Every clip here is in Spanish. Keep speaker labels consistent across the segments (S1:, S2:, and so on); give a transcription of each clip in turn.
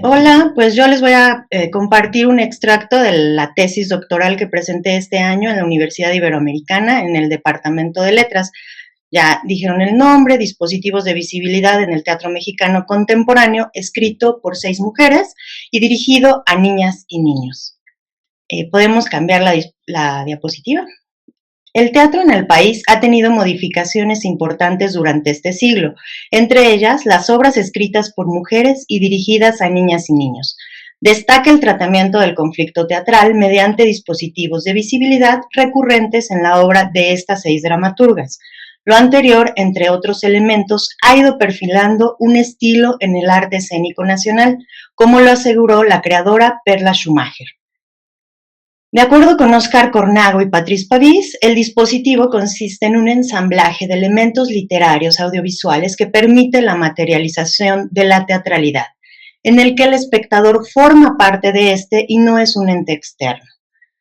S1: Hola, pues yo les voy a compartir un extracto de la tesis doctoral que presenté este año en la Universidad Iberoamericana en el Departamento de Letras. Ya dijeron el nombre, dispositivos de visibilidad en el teatro mexicano contemporáneo, escrito por 6 mujeres y dirigido a niñas y niños. ¿Podemos cambiar la diapositiva? El teatro en el país ha tenido modificaciones importantes durante este siglo, entre ellas las obras escritas por mujeres y dirigidas a niñas y niños. Destaca el tratamiento del conflicto teatral mediante dispositivos de visibilidad recurrentes en la obra de estas 6 dramaturgas. Lo anterior, entre otros elementos, ha ido perfilando un estilo en el arte escénico nacional, como lo aseguró la creadora Perla Schumacher. De acuerdo con Óscar Cornago y Patrice Pavís, el dispositivo consiste en un ensamblaje de elementos literarios audiovisuales que permite la materialización de la teatralidad, en el que el espectador forma parte de este y no es un ente externo.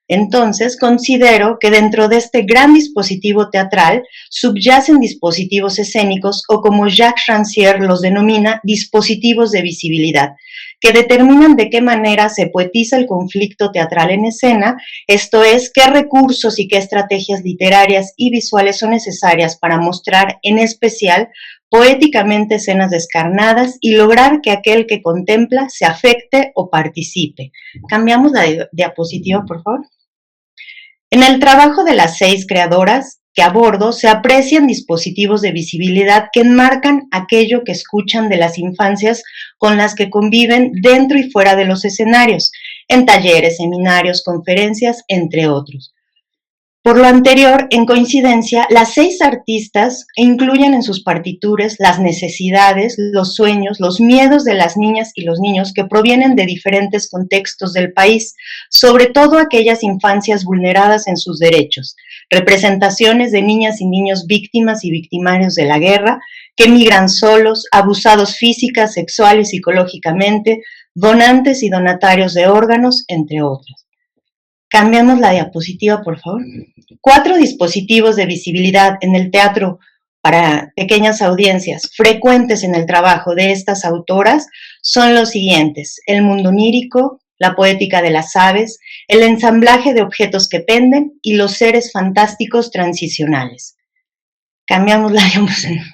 S1: Entonces, considero que dentro de este gran dispositivo teatral subyacen dispositivos escénicos o, como Jacques Rancière los denomina, dispositivos de visibilidad, que determinan de qué manera se poetiza el conflicto teatral en escena, esto es, qué recursos y qué estrategias literarias y visuales son necesarias para mostrar, en especial, poéticamente escenas descarnadas y lograr que aquel que contempla se afecte o participe. Cambiamos la diapositiva, por favor. En el trabajo de las 6 creadoras que abordo se aprecian dispositivos de visibilidad que enmarcan aquello que escuchan de las infancias con las que conviven dentro y fuera de los escenarios, en talleres, seminarios, conferencias, entre otros. Por lo anterior, en coincidencia, las 6 artistas incluyen en sus partituras las necesidades, los sueños, los miedos de las niñas y los niños que provienen de diferentes contextos del país, sobre todo aquellas infancias vulneradas en sus derechos, representaciones de niñas y niños víctimas y victimarios de la guerra, que migran solos, abusados física, sexual y psicológicamente, donantes y donatarios de órganos, entre otros. Cambiamos la diapositiva, por favor. 4 dispositivos de visibilidad en el teatro para pequeñas audiencias frecuentes en el trabajo de estas autoras son los siguientes: el mundo onírico, la poética de las aves, el ensamblaje de objetos que penden y los seres fantásticos transicionales. Cambiamos la diapositiva.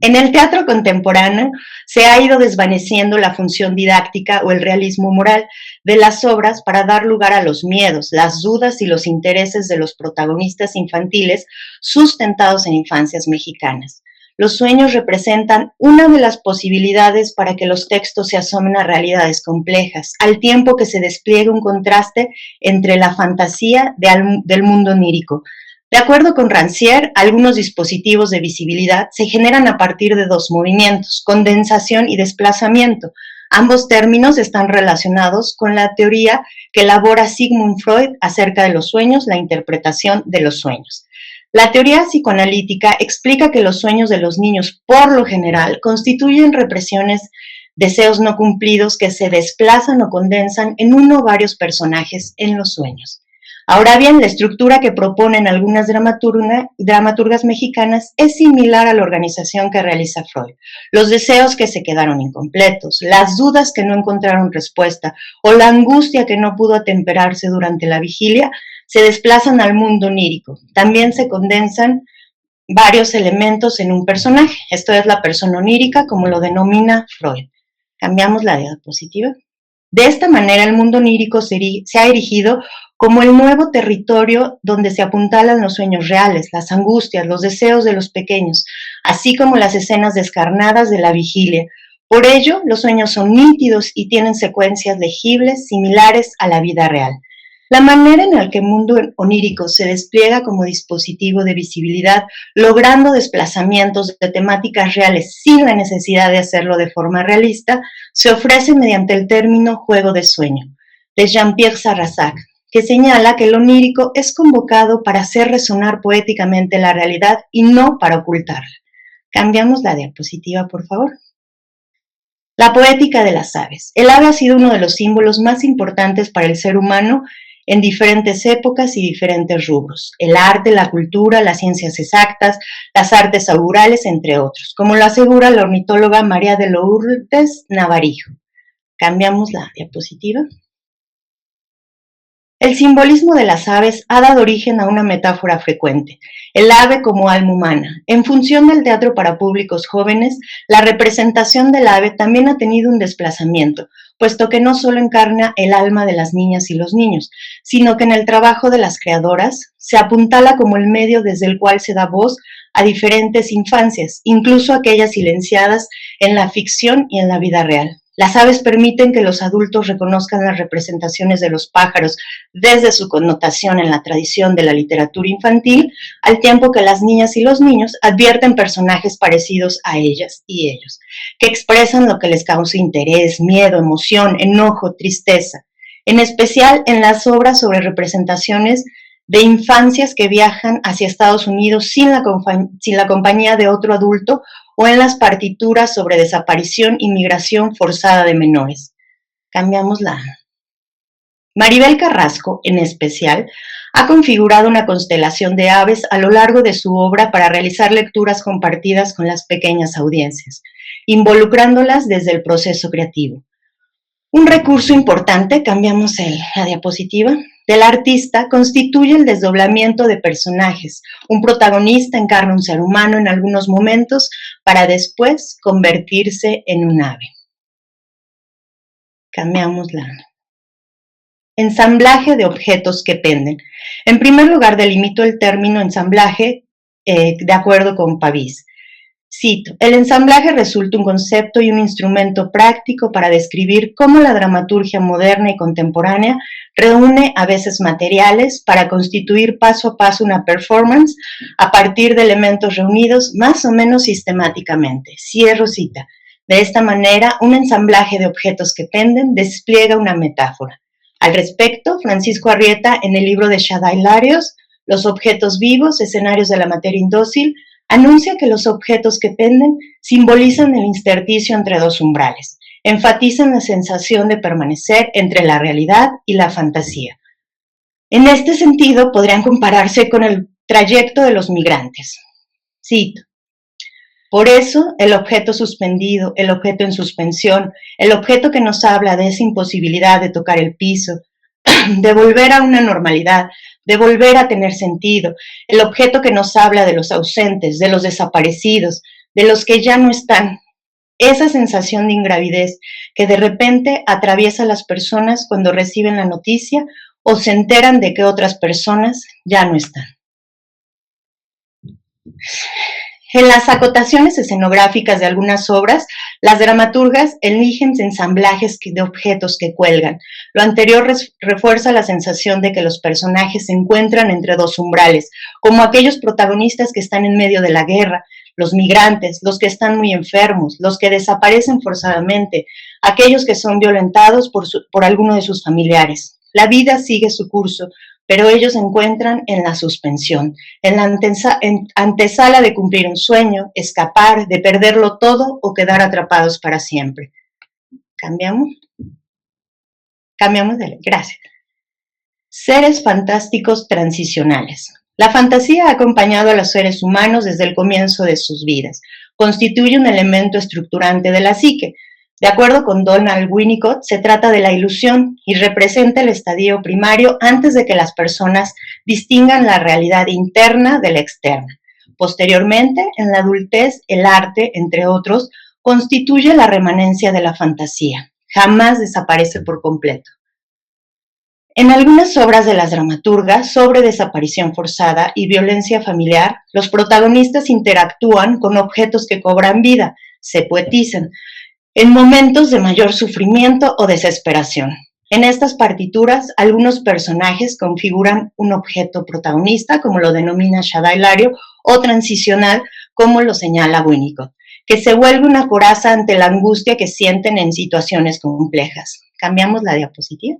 S1: En el teatro contemporáneo se ha ido desvaneciendo la función didáctica o el realismo moral de las obras para dar lugar a los miedos, las dudas y los intereses de los protagonistas infantiles sustentados en infancias mexicanas. Los sueños representan una de las posibilidades para que los textos se asomen a realidades complejas, al tiempo que se despliega un contraste entre la fantasía del mundo onírico. De acuerdo con Rancière, algunos dispositivos de visibilidad se generan a partir de 2 movimientos, condensación y desplazamiento. Ambos términos están relacionados con la teoría que elabora Sigmund Freud acerca de los sueños, la interpretación de los sueños. La teoría psicoanalítica explica que los sueños de los niños, por lo general, constituyen represiones, deseos no cumplidos que se desplazan o condensan en uno o varios personajes en los sueños. Ahora bien, la estructura que proponen algunas dramaturgas mexicanas es similar a la organización que realiza Freud. Los deseos que se quedaron incompletos, las dudas que no encontraron respuesta o la angustia que no pudo atemperarse durante la vigilia se desplazan al mundo onírico. También se condensan varios elementos en un personaje. Esto es la persona onírica, como lo denomina Freud. Cambiamos la diapositiva. De esta manera, el mundo onírico se ha erigido como el nuevo territorio donde se apuntalan los sueños reales, las angustias, los deseos de los pequeños, así como las escenas descarnadas de la vigilia. Por ello, los sueños son nítidos y tienen secuencias legibles similares a la vida real. La manera en la que el mundo onírico se despliega como dispositivo de visibilidad, logrando desplazamientos de temáticas reales sin la necesidad de hacerlo de forma realista, se ofrece mediante el término juego de sueño, de Jean-Pierre Sarrazac, que señala que el onírico es convocado para hacer resonar poéticamente la realidad y no para ocultarla. Cambiamos la diapositiva, por favor. La poética de las aves. El ave ha sido uno de los símbolos más importantes para el ser humano en diferentes épocas y diferentes rubros: el arte, la cultura, las ciencias exactas, las artes augurales, entre otros, como lo asegura la ornitóloga María de Lourdes Navarijo. Cambiamos la diapositiva. El simbolismo de las aves ha dado origen a una metáfora frecuente, el ave como alma humana. En función del teatro para públicos jóvenes, la representación del ave también ha tenido un desplazamiento, puesto que no solo encarna el alma de las niñas y los niños, sino que en el trabajo de las creadoras se apuntala como el medio desde el cual se da voz a diferentes infancias, incluso aquellas silenciadas en la ficción y en la vida real. Las aves permiten que los adultos reconozcan las representaciones de los pájaros desde su connotación en la tradición de la literatura infantil, al tiempo que las niñas y los niños advierten personajes parecidos a ellas y ellos, que expresan lo que les causa interés, miedo, emoción, enojo, tristeza, en especial en las obras sobre representaciones de infancias que viajan hacia Estados Unidos sin la compañía de otro adulto, o en las partituras sobre desaparición y migración forzada de menores. Cambiamos la... Maribel Carrasco, en especial, ha configurado una constelación de aves a lo largo de su obra para realizar lecturas compartidas con las pequeñas audiencias, involucrándolas desde el proceso creativo. Un recurso importante, cambiamos la diapositiva, del artista constituye el desdoblamiento de personajes. Un protagonista encarna un ser humano en algunos momentos para después convertirse en un ave. Cambiamos la... Ensamblaje de objetos que penden. En primer lugar, delimito el término ensamblaje de acuerdo con Pavís. Cito, el ensamblaje resulta un concepto y un instrumento práctico para describir cómo la dramaturgia moderna y contemporánea reúne a veces materiales para constituir paso a paso una performance a partir de elementos reunidos más o menos sistemáticamente. Cierro cita. De esta manera, un ensamblaje de objetos que penden despliega una metáfora. Al respecto, Francisco Arrieta, en el libro de Shada Hilarios, Los objetos vivos, escenarios de la materia indócil, anuncia que los objetos que penden simbolizan el intersticio entre dos umbrales, enfatizan la sensación de permanecer entre la realidad y la fantasía. En este sentido, podrían compararse con el trayecto de los migrantes. Cito. Por eso, el objeto suspendido, el objeto en suspensión, el objeto que nos habla de esa imposibilidad de tocar el piso, de volver a una normalidad, de volver a tener sentido, el objeto que nos habla de los ausentes, de los desaparecidos, de los que ya no están, esa sensación de ingravidez que de repente atraviesa a las personas cuando reciben la noticia o se enteran de que otras personas ya no están. En las acotaciones escenográficas de algunas obras, las dramaturgas eligen ensamblajes de objetos que cuelgan. Lo anterior refuerza la sensación de que los personajes se encuentran entre dos umbrales, como aquellos protagonistas que están en medio de la guerra, los migrantes, los que están muy enfermos, los que desaparecen forzadamente, aquellos que son violentados por alguno de sus familiares. La vida sigue su curso, pero ellos se encuentran en la suspensión, en la antesala de cumplir un sueño, escapar, de perderlo todo o quedar atrapados para siempre. ¿Cambiamos? Cambiamos de... Gracias. Seres fantásticos transicionales. La fantasía ha acompañado a los seres humanos desde el comienzo de sus vidas. Constituye un elemento estructurante de la psique. De acuerdo con Donald Winnicott, se trata de la ilusión y representa el estadio primario antes de que las personas distingan la realidad interna de la externa. Posteriormente, en la adultez, el arte, entre otros, constituye la remanencia de la fantasía. Jamás desaparece por completo. En algunas obras de las dramaturgas sobre desaparición forzada y violencia familiar, los protagonistas interactúan con objetos que cobran vida, se poetizan, en momentos de mayor sufrimiento o desesperación. En estas partituras, algunos personajes configuran un objeto protagonista, como lo denomina Shada Hilario, o transicional, como lo señala Winnicott, que se vuelve una coraza ante la angustia que sienten en situaciones complejas. Cambiamos la diapositiva.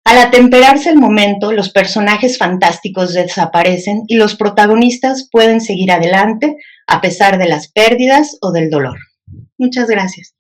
S1: Al atemperarse el momento, los personajes fantásticos desaparecen y los protagonistas pueden seguir adelante a pesar de las pérdidas o del dolor. Muchas gracias.